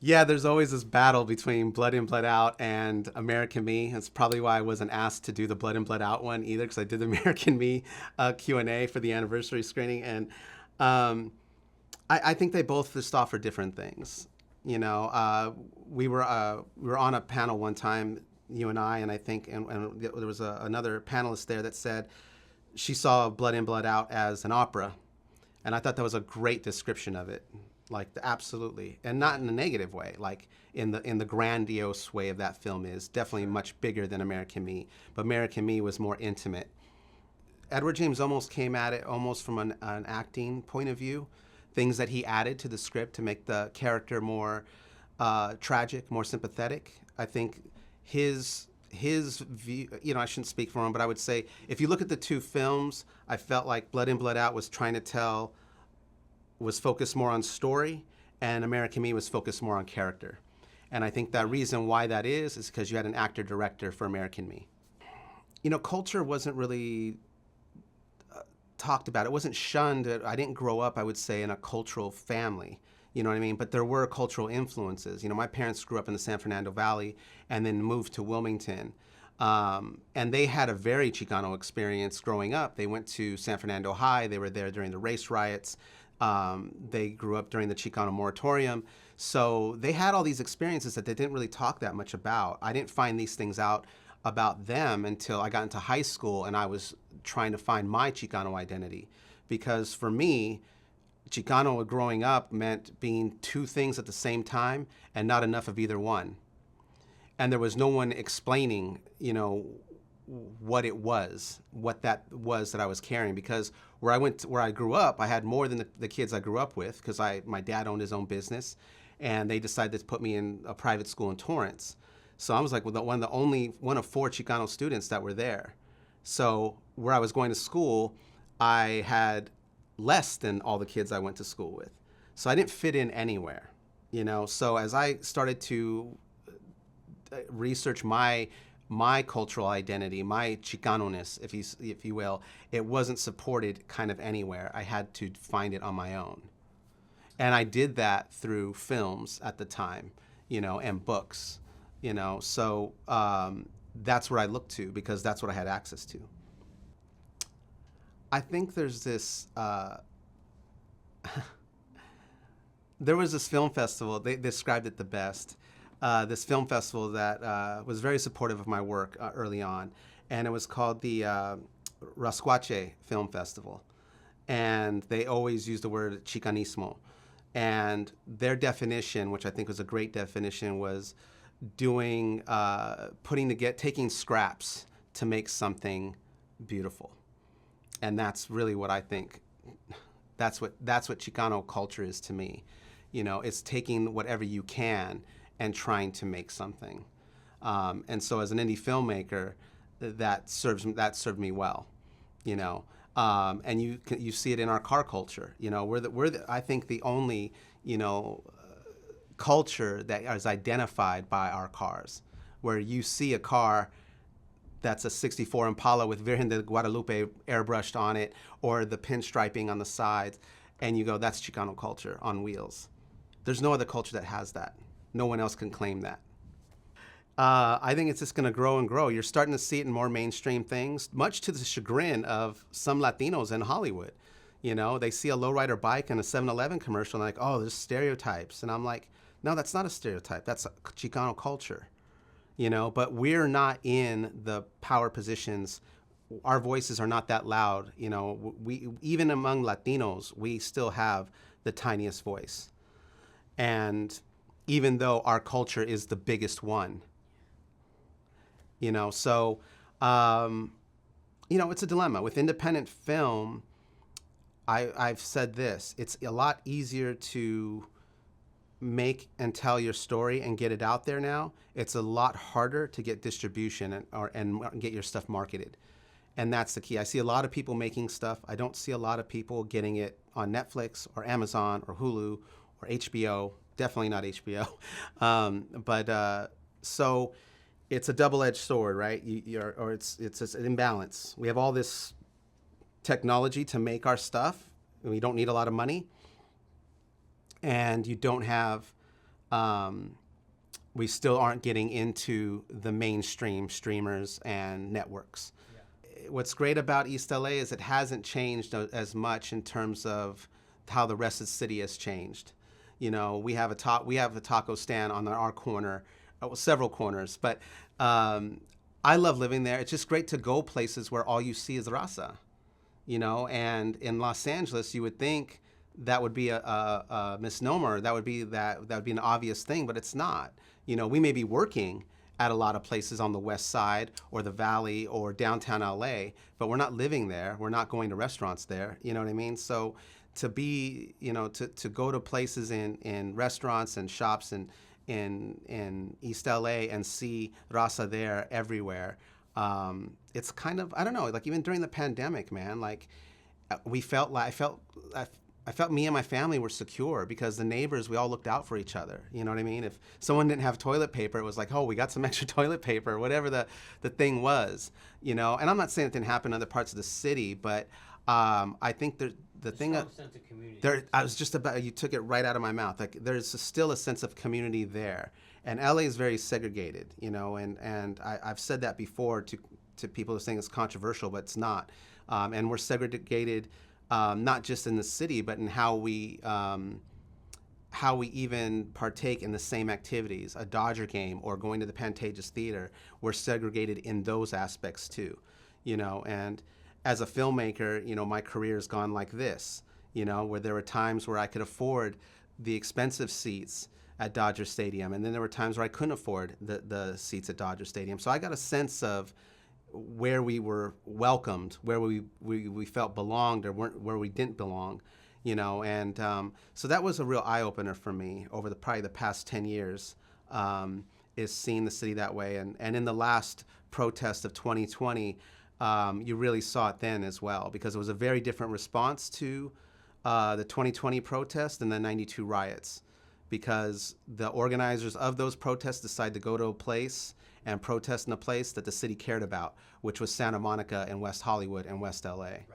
Yeah, there's always this battle between Blood In, Blood Out and American Me. That's probably why I wasn't asked to do the Blood In, Blood Out one either, because I did the American Me Q&A for the anniversary screening. And um, I think they both just offer different things. You know, we were on a panel one time, you and I think, and there was another panelist there that said she saw Blood In, Blood Out as an opera, and I thought that was a great description of it. Like absolutely, and not in a negative way. Like in the grandiose way of that film is definitely much bigger than American Me, but American Me was more intimate. Edward James almost came at it almost from an acting point of view, things that he added to the script to make the character more tragic, more sympathetic. I think his view, you know, I shouldn't speak for him, but I would say if you look at the two films, I felt like Blood In, Blood Out was trying to tell, was focused more on story, and American Me was focused more on character. And I think that reason why that is because you had an actor director for American Me. You know, culture wasn't really talked about. It wasn't shunned. I didn't grow up, I would say, in a cultural family. You know what I mean? But there were cultural influences. You know, my parents grew up in the San Fernando Valley and then moved to Wilmington. And they had a very Chicano experience growing up. They went to San Fernando High. They were there during the race riots. They grew up during the Chicano moratorium. So they had all these experiences that they didn't really talk that much about. I didn't find these things out about them until I got into high school and I was trying to find my Chicano identity. Because for me, Chicano growing up meant being two things at the same time and not enough of either one. And there was no one explaining, you know, what it was, what that was that I was carrying. Because where I grew up, I had more than the kids I grew up with, because my dad owned his own business, and they decided to put me in a private school in Torrance. So I was like one of four Chicano students that were there. So where I was going to school, I had less than all the kids I went to school with. So I didn't fit in anywhere, you know. So as I started to research my cultural identity, my Chicano-ness, if you will, it wasn't supported kind of anywhere. I had to find it on my own. And I did that through films at the time, you know, and books, you know. So that's where I looked to because that's what I had access to. I think there's this, there was this film festival, they described it the best, this film festival that was very supportive of my work early on. And it was called the Rascuache Film Festival. And they always use the word Chicanismo. And their definition, which I think was a great definition, was taking scraps to make something beautiful. And that's really what I think. That's what Chicano culture is to me. You know, it's taking whatever you can and trying to make something. And so, as an indie filmmaker, that served me well. You know, and you see it in our car culture. You know, I think the only, you know, culture that is identified by our cars, where you see a car that's a 64 Impala with Virgen de Guadalupe airbrushed on it, or the pinstriping on the sides, and you go, that's Chicano culture on wheels. There's no other culture that has that. No one else can claim that. I think it's just going to grow and grow. You're starting to see it in more mainstream things, much to the chagrin of some Latinos in Hollywood. You know, they see a lowrider bike in a 7-Eleven commercial, and they're like, oh, there's stereotypes. And I'm like, no, that's not a stereotype. That's a Chicano culture. You know, but we're not in the power positions. Our voices are not that loud. You know, we even among Latinos, we still have the tiniest voice. And even though our culture is the biggest one, you know, so, you know, it's a dilemma. With independent film, I've said this, it's a lot easier to make and tell your story and get it out there now. It's a lot harder to get distribution and get your stuff marketed. And that's the key. I see a lot of people making stuff. I don't see a lot of people getting it on Netflix or Amazon or Hulu or HBO. Definitely not HBO. So it's a double-edged sword, right? It's an imbalance. We have all this technology to make our stuff, and we don't need a lot of money. And you don't have um, we still aren't getting into the mainstream streamers and networks. What's great about East LA is it hasn't changed as much in terms of how the rest of the city has changed. You know, we have a taco stand on our corner, several corners, but I love living there. It's just great to go places where all you see is raza, you know. And in Los Angeles, you would think that would be a misnomer. That would be an obvious thing, but it's not. You know, we may be working at a lot of places on the west side or the valley or downtown LA, but we're not living there. We're not going to restaurants there. You know what I mean? So to be, you know, to go to places in restaurants and shops in East LA and see raza there everywhere, it's kind of, I don't know, like even during the pandemic, man, like I felt me and my family were secure because the neighbors, we all looked out for each other. You know what I mean? If someone didn't have toilet paper, it was like, oh, we got some extra toilet paper, whatever the thing was, you know? And I'm not saying it didn't happen in other parts of the city, but I think the thing Strong sense of community. there, I was just about, you took it right out of my mouth. Like there's still a sense of community there. And LA is very segregated, you know, and I've said that before to people who saying it's controversial, but it's not. And we're segregated, not just in the city, but in how we even partake in the same activities, a Dodger game or going to the Pantages Theater. We're segregated in those aspects too, you know. And as a filmmaker, you know, my career has gone like this, you know, where there were times where I could afford the expensive seats at Dodger Stadium, and then there were times where I couldn't afford the seats at Dodger Stadium. So I got a sense of where we were welcomed, where we felt belonged, or where we didn't belong, you know. And so that was a real eye-opener for me over probably the past 10 years, is seeing the city that way. And in the last protest of 2020, you really saw it then as well, because it was a very different response to the 2020 protest and the 92 riots, because the organizers of those protests decided to go to a place and protest in a place that the city cared about, which was Santa Monica and West Hollywood and West LA. Right.